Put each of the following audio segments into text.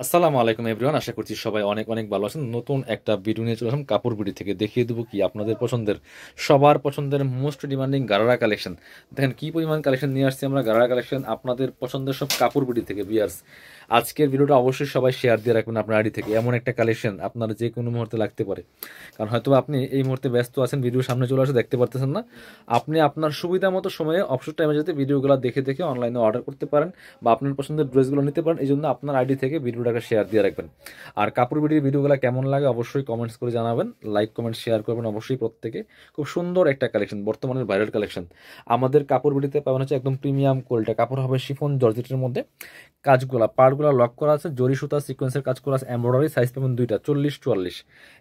আসসালামু আলাইকুম এভরিওয়ান, আশা করছি সবাই অনেক অনেক ভালো আছেন। নতুন একটা ভিডিও নিয়ে চলে আসলাম কাপড় বিডি থেকে। দেখিয়ে দেবো কি আপনাদের পছন্দের, সবার পছন্দের মোস্ট ডিমান্ডিং গারারা কালেকশন। দেখেন কি পরিমাণ কালেকশন নিয়ে আসছি আমরা, গারারা কালেকশন আপনাদের পছন্দের সব কাপড় বিডি থেকে। বিয়ার্স, আজকের ভিডিওটা অবশ্যই সবাই শেয়ার দিয়ে রাখবেন আপনার আইডি থেকে। এমন একটা কালেকশন আপনার যে কোনো মুহূর্তে লাগতে পারে, কারণ হয়তো আপনি এই মুহূর্তে ব্যস্ত আছেন, ভিডিও সামনে চলে আসে দেখতে পারতেছেন না। আপনি আপনার সুবিধা মতো সময়ে অবসর টাইমে যাতে ভিডিওগুলো দেখে দেখে অনলাইনে অর্ডার করতে পারেন বা আপনার পছন্দের ড্রেসগুলো নিতে পারেন। এই জন্য আপনার আইডি থেকে ভিডিওটাকে শেয়ার দিয়ে রাখবেন। আর কাপড় বিডির ভিডিওগুলো কেমন লাগে অবশ্যই কমেন্টস করে জানাবেন, লাইক কমেন্ট শেয়ার করবেন অবশ্যই প্রত্যেকে। খুব সুন্দর একটা কালেকশন, বর্তমানের ভাইরাল কালেকশন। আমাদের কাপড় বিডিতে পাবেন হচ্ছে একদম প্রিমিয়াম কোয়ালিটি কাপড় হবে, শিফন জর্জেটের মধ্যে। কাজগুলা পার্টগুলো লক করা আছে, জরি সুতা সিকোয়েন্সের কাজ করা আছে, এমব্রয়ডারি, সাইজ পাবেন দুইটা 40-44।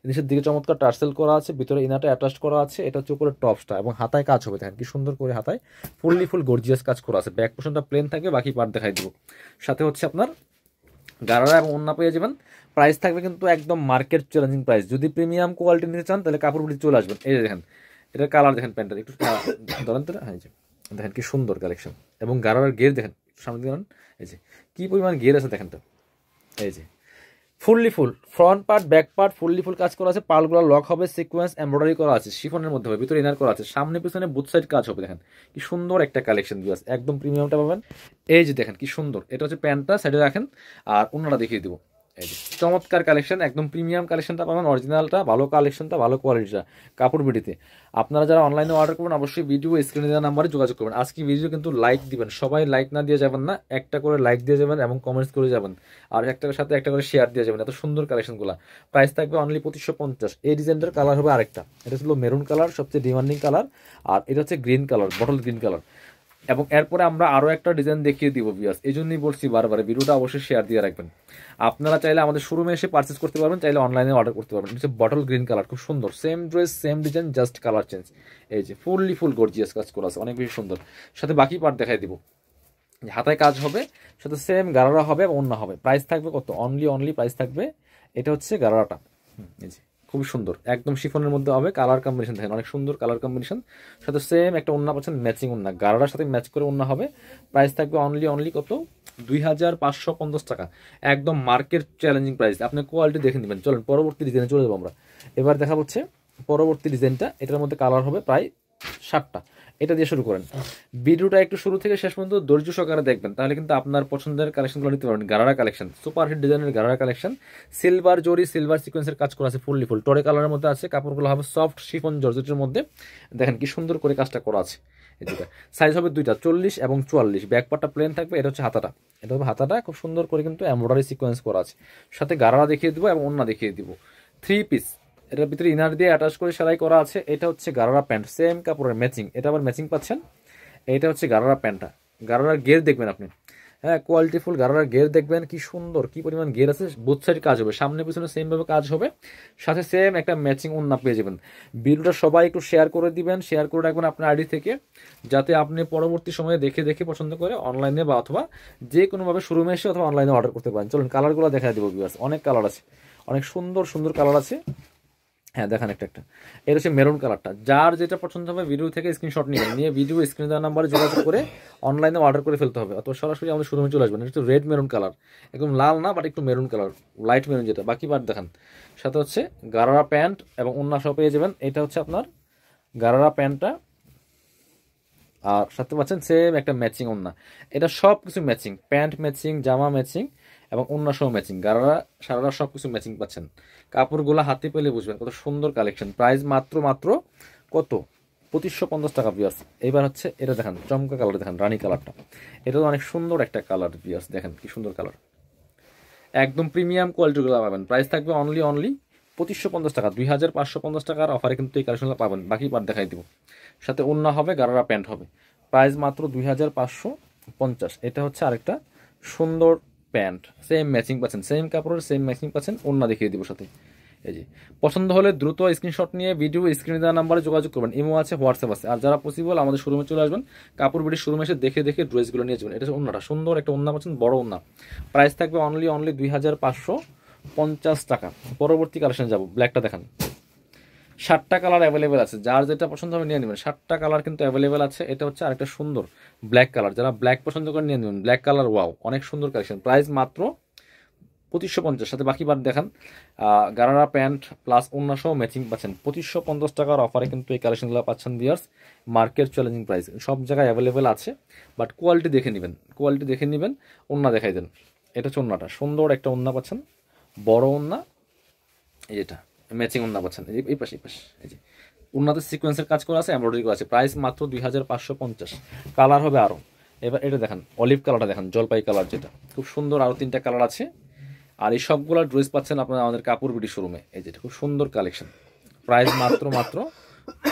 নিচের দিকে চমৎকার টার্সেল করা আছে, ভিতরে ইনারটা অ্যাটাচ করা আছে। এটা হচ্ছে উপরে টপসটা এবং হাতায় কাজ হবে, দেখেন কি সুন্দর করে হাতায় ফুল গর্জিয়াস কাজ করা আছে। ব্যাক পোর্শনটা প্লেন থাকবে, বাকি পার্ট দেখাই দিব। সাথে হচ্ছে আপনার গারারা এবং ওন্না পেয়ে যাবেন। প্রাইস থাকবে কিন্তু একদম মার্কেট চ্যালেঞ্জিং প্রাইস। যদি প্রিমিয়াম কোয়ালিটি নিতে চান তাহলে কাপড় বিডি চলে আসবেন। এই যে দেখেন, এটার কালার দেখেন, প্যান্টের একটু ধরেন তো, হ্যাঁ, এই যে দেখেন কি সুন্দর কালেকশন। এবং গারারার গের দেখেন, সামনে দিকে এই যে কি পরিমাণ গের আছে দেখেন তো। এই যে ফুল ফ্রন্ট পার্ট ব্যাক পার্ট ফুল কাজ করা আছে। পালগুলো লক হবে, সিকোয়েন্স এমব্রয়ডারি করা আছে, শিফনের মধ্যে হবে, ভিতরে ইনার করা আছে, সামনে পিছনে বুথ সাইড কাজ হবে। দেখেন কি সুন্দর একটা কালেকশন, ভিউয়ার্স একদম প্রিমিয়ামটা পাবেন। এই যে দেখেন কি সুন্দর, এটা হচ্ছে প্যান্টটা, সাইডে রাখেন আর অন্যটা দেখিয়ে দিব। এই যে চমৎকার কালেকশন, একদম প্রিমিয়াম কালেকশনটা পাবেন, অরিজিনালটা ভালো, কালেকশনটা ভালো, কোয়ালিটিটা কাপড় বিডিতে। আপনারা যারা অনলাইনে অর্ডার করবেন অবশ্যই ভিডিও স্ক্রিনে দেওয়া নাম্বারে যোগাযোগ করবেন। আজকে ভিডিও কিন্তু লাইক দিবেন, সবাই লাইক না দিয়ে যাবেন না, একটা করে লাইক দিয়ে যাবেন এবং কমেন্টস করে যাবেন। আর একটার সাথে একটা করে শেয়ার দিয়ে যাবেন। এত সুন্দর কালেকশনগুলো, প্রাইস থাকবে অনলি 2550। এই ডিজাইনটার কালার হবে আরেকটা, এটা ছিল মেরুন কালার, সবচেয়ে ডিমান্ডিং কালার। আর এটা হচ্ছে green colour, bottle green colour. এবং এরপরে আমরা আরও একটা ডিজাইন দেখিয়ে দিব ভিউয়ার্স। এই জন্যই বলছি বারবার ভিডিওটা অবশ্যই শেয়ার দিয়ে রাখবেন। আপনারা চাইলে আমাদের শোরুমে এসে পারচেস করতে পারবেন, চাইলে অনলাইনে অর্ডার করতে পারবেন। এটা হচ্ছে বটল গ্রিন কালার, খুব সুন্দর, same dress same design, just colour change. এই যে ফুল গর্জিয়াস কাজ করা আছে, অনেক বেশি সুন্দর। সাথে বাকি পার্ট দেখাই দিব, হাতায় কাজ হবে, সাথে সেম গারারা হবে এবং অন্য হবে। প্রাইস থাকবে কত, অনলি প্রাইস থাকবে, এটা হচ্ছে গারারাটা। এই যে খুবই সুন্দর, একদম শিফনের মধ্যে হবে, কালার কম্বিনেশন দেখেন অনেক সুন্দর কালার কম্বিনেশন। সাথে সেম একটা ওন্না পাচ্ছেন, ম্যাচিং ওন্না, গারারার সাথে ম্যাচ করে ওন্না হবে। প্রাইস থাকবে অনলি কত, 2550 টাকা। একদম মার্কেট চ্যালেঞ্জিং প্রাইস, আপনি কোয়ালিটি দেখে নেবেন। চলেন পরবর্তী ডিজাইনে চলে যাবো আমরা। এবার দেখা হচ্ছে পরবর্তী ডিজাইনটা, এটার মধ্যে কালার হবে প্রায় 7টা। এটা দিয়ে শুরু করেন। ভিডিওটা একটু শুরু থেকে শেষ পর্যন্ত ধৈর্য সহকারে দেখবেন, তাহলে কিন্তু আপনার পছন্দের কালেকশনগুলো নিতে পারবেন। গারারা কালেকশন, সুপার হিট ডিজাইনের গারারা কালেকশন, সিলভার জরি সিলভার সিকোয়েন্সের কাজ করা আছে, ফুল টরে কালারের মধ্যে আছে। কাপড়গুলো হবে সফট শিফন জর্জেটের মধ্যে। দেখেন কি সুন্দর করে কাজটা করা আছে। এই দুটা সাইজ হবে দুইটা, 40 এবং 44। ব্যাক পার্টটা প্লেন থাকবে, এটা হচ্ছে হাতাটা। এটা হবে হাতাটা, খুব সুন্দর করে কিন্তু এমব্রয়ডারি সিকোয়েন্স করা আছে। সাথে গারারা দেখিয়ে দিব এবং ওন্না দেখিয়ে দিব। 3 পিস, এটার ভিতরে ইনার দিয়ে অ্যাটাচ করে সেলাই করা আছে। এটা হচ্ছে গারারা প্যান্ট, সেম কাপড়ের ম্যাচিং, এটা আবার ম্যাচিং পাচ্ছেন। এটা হচ্ছে গারারা প্যান্টটা, গারারার গের দেখবেন আপনি, হ্যাঁ কোয়ালিটিফুল গারারার গের দেখবেন, কি সুন্দর কি পরিমাণ গের আছে। বোথ সাইড কাজ হবে, সামনে পিছনে সেম ভাবে কাজ হবে, সাথে সেম একটা ম্যাচিং ওন্না পেয়ে যাবেন। ভিডিওটা সবাই একটু শেয়ার করে দিবেন, শেয়ার করে রাখবেন আপনার আইডি থেকে, যাতে আপনি পরবর্তী সময়ে দেখে দেখে পছন্দ করে অনলাইনে বা অথবা যে কোনোভাবে শোরুমে এসে অথবা অনলাইনে অর্ডার করতে পারেন। চলুন কালারগুলো দেখা দেবো ভিউয়ার্স, অনেক কালার আছে, অনেক সুন্দর কালার আছে। হ্যাঁ দেখান একটা এটা হচ্ছে মেরুন কালারটা। যার যেটা পছন্দ হবে ভিডিও থেকে স্ক্রিনশট নেবেন, নিয়ে ভিডিও স্ক্রিনে দেওয়া নাম্বারে যোগাযোগ করে অনলাইনে অর্ডার করে ফেলতে হবে, অথবা সরাসরি আমাদের শোরুমে চলে আসবেন। এটা হচ্ছে রেড মেরুন কালার, একদম লাল না বাট একটু মেরুন কালার, লাইট মেরুন যেটা। বাকি পার্ট দেখান। সাথে হচ্ছে গারারা প্যান্ট এবং অন্য সব পেয়ে যাবেন। এটা হচ্ছে আপনার গারারা প্যান্টটা, আর সাথে পাচ্ছেন সেম একটা ম্যাচিং ওন্না। এটা সব কিছু ম্যাচিং, প্যান্ট ম্যাচিং, জামা ম্যাচিং এবং অন্য সহ ম্যাচিং, গারারা সারারা সব কিছু ম্যাচিং পাচ্ছেন। কাপড়গুলো হাতে পেলে বুঝবেন কত সুন্দর কালেকশন। প্রাইস মাত্র কত, 2550 টাকা বিয়াস। এবার হচ্ছে এটা দেখেন, চমকা কালার দেখেন, রানী কালারটা। এটা তো অনেক সুন্দর একটা কালার বিয়াস, দেখেন কি সুন্দর কালার, একদম প্রিমিয়াম কোয়ালিটিগুলো পাবেন। প্রাইস থাকবে অনলি 2550 টাকা। 2550 টাকার অফারে কিন্তু এই কালেকশনগুলো পাবেন। বাকি পার্ট দেখাই দিব। সাথে ওন্না হবে, গারারা প্যান্ট হবে। প্রাইস মাত্র 2550। এটা হচ্ছে আরেকটা সুন্দর প্যান্ট, সেম ম্যাচিং পাচ্ছেন, সেম কাপড়ের সেম ম্যাচিং পাচ্ছেন। ওন্না দেখিয়ে দিব সাথে। এই যে পছন্দ হলে দ্রুত স্ক্রিনশট নিয়ে ভিডিও স্ক্রিনে দেওয়া নাম্বারে যোগাযোগ করবেন। ইমো আছে, হোয়াটসঅ্যাপ আছে। আর যারা পসিবল আমাদের শোরুমে চলে আসবেন, কাপড় বিডির শোরুমে এসে দেখে দেখে ড্রেসগুলো নিয়ে যাবেন। এটা হচ্ছে ওন্নাটা, সুন্দর একটা ওন্না পাচ্ছেন, বড় ওন্না। প্রাইস থাকবে অনলি 2550 টাকা। পরবর্তী কালেকশন যাব, ব্ল্যাকটা দেখান। 7টা কালার অ্যাভেলেবেল আছে, যার যেটা পছন্দ হবে নিয়ে নেবেন। 7টা কালার কিন্তু অ্যাভেলেবেল আছে। এটা হচ্ছে আরেকটা সুন্দর ব্ল্যাক কালার, যারা ব্ল্যাক পছন্দ করে নিয়ে নেবেন। ব্ল্যাক কালার, ওয়াও অনেক সুন্দর কালেকশন। প্রাইস মাত্র 2550, সাথে বাকি বার দেখান। গারারা প্যান্ট প্লাস ওড়না সহ ম্যাচিং পাচ্ছেন 2550 টাকার অফারে, কিন্তু এই কালেকশনগুলো পাচ্ছেন ভিউয়ার্স মার্কেট চ্যালেঞ্জিং প্রাইস। সব জায়গায় অ্যাভেলেবেল আছে, বাট কোয়ালিটি দেখে নেবেন। ওড়না দেখাই দেন, এটা হচ্ছে ওড়নাটা, সুন্দর একটা ওড়না পাচ্ছেন, বড় ওড়না, এই যেটা ম্যাচিং ওড়না পাচ্ছেন, এই পাশে এই যে ওড়নাতে সিকোয়েন্সের কাজ করা আছে, এমব্রয়ডারি করা আছে, প্রাইস মাত্র 2550। কালার হবে আরও। এবার এটা দেখেন, অলিভ কালারটা দেখেন, জলপাই কালার, যেটা খুব সুন্দর, আরও 3টা কালার আছে। আর এই সবগুলো ড্রেস পাচ্ছেন আপনারা আমাদের কাপড় বিডি শোরুমে, এই যেটা খুব সুন্দর কালেকশন, প্রাইস মাত্র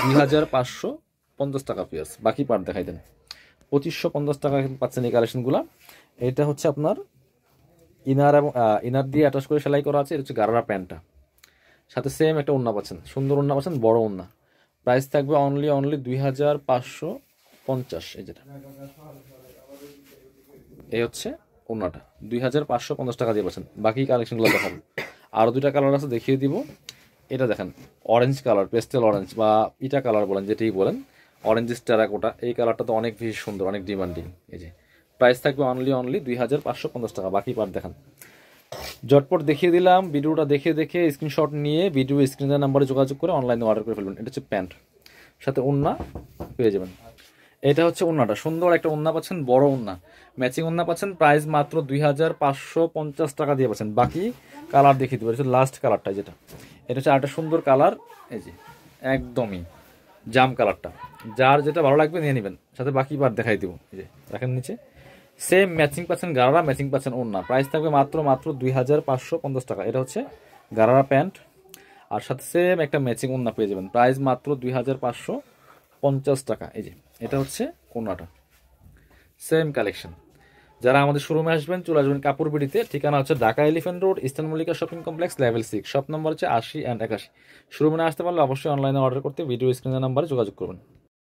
2550 টাকা পিয়ার্স। বাকি পার্ট দেখাই দেন, 2550 টাকা পাচ্ছেন এই কালেকশনগুলো। এটা হচ্ছে আপনার ইনার এবং ইনার দিয়ে অ্যাটাচ করে সেলাই করা আছে, এটা হচ্ছে গারারা প্যান্টটা, সাথে সেম একটা ওড়না পাচ্ছেন, সুন্দর ওড়না পাচ্ছেন, বড় ওড়না। প্রাইস থাকবে অনলি 2550। এই যেটা, এই হচ্ছে ওড়নাটা, 2550 টাকা দিয়ে পাচ্ছেন। বাকি কালেকশনগুলো দেখাবো, আরও 2টা কালার আছে দেখিয়ে দিব। এটা দেখেন, অরেঞ্জ কালার, পেস্টেল অরেঞ্জ বা ইটা কালার বলেন, যেটাই বলেন, অরেঞ্জ টেরাকোটা, এই কালারটা তো অনেক বেশি সুন্দর, অনেক ডিমান্ডিং। এই যে প্রাইস থাকবে অনলি 2550 টাকা। বাকি পার্ট দেখান, ঝটপট দেখিয়ে দিলাম। ভিডিওটা দেখে স্ক্রিনশট নিয়ে ভিডিও স্ক্রিনের নাম্বারে যোগাযোগ করে অনলাইনে অর্ডার করে ফেলবেন। এটা হচ্ছে প্যান্ট, সাথে ওড়না পেয়ে যাবেন। এটা হচ্ছে ওড়নাটা, সুন্দর একটা ওড়না পাচ্ছেন, বড় ওড়না, ম্যাচিং ওড়না পাচ্ছেন, প্রাইস মাত্র 2550 টাকা দিয়ে পাচ্ছেন। বাকি কালার দেখিয়ে দেবো, এটা হচ্ছে লাস্ট কালারটা, যেটা এটা হচ্ছে আরেকটা সুন্দর কালার, এই যে একদমই জাম কালারটা, যার যেটা ভালো লাগবে নিয়ে নেবেন। সাথে বাকি বার দেখাই দিব, এই যে দেখেন নিচে সেম ম্যাচিং পাচ্ছেন, গারারা ম্যাচিং পাচ্ছেন ওড়না, প্রাইস থাকবে মাত্র 2550 টাকা। এটা হচ্ছে গারারা প্যান্ট, আর সাথে সেম একটা ম্যাচিং ওড়না পেয়ে যাবেন, প্রাইস মাত্র 2550 টাকা। এই যে এটা হচ্ছে ওড়নাটা, সেম কালেকশন। যারা আমাদের শোরুমে আসবেন চলে আসবেন কাপড় বিডিতে, ঠিকানা হচ্ছে Dhaka elephant road, eastern Mallika shopping complex, level 6, shop number হচ্ছে 80 অ্যান্ড 81। শোরুমে আসতে পারলে অবশ্যই অনলাইনে অর্ডার করতে ভিডিও স্ক্রিনের নাম্বারে যোগাযোগ করবেন।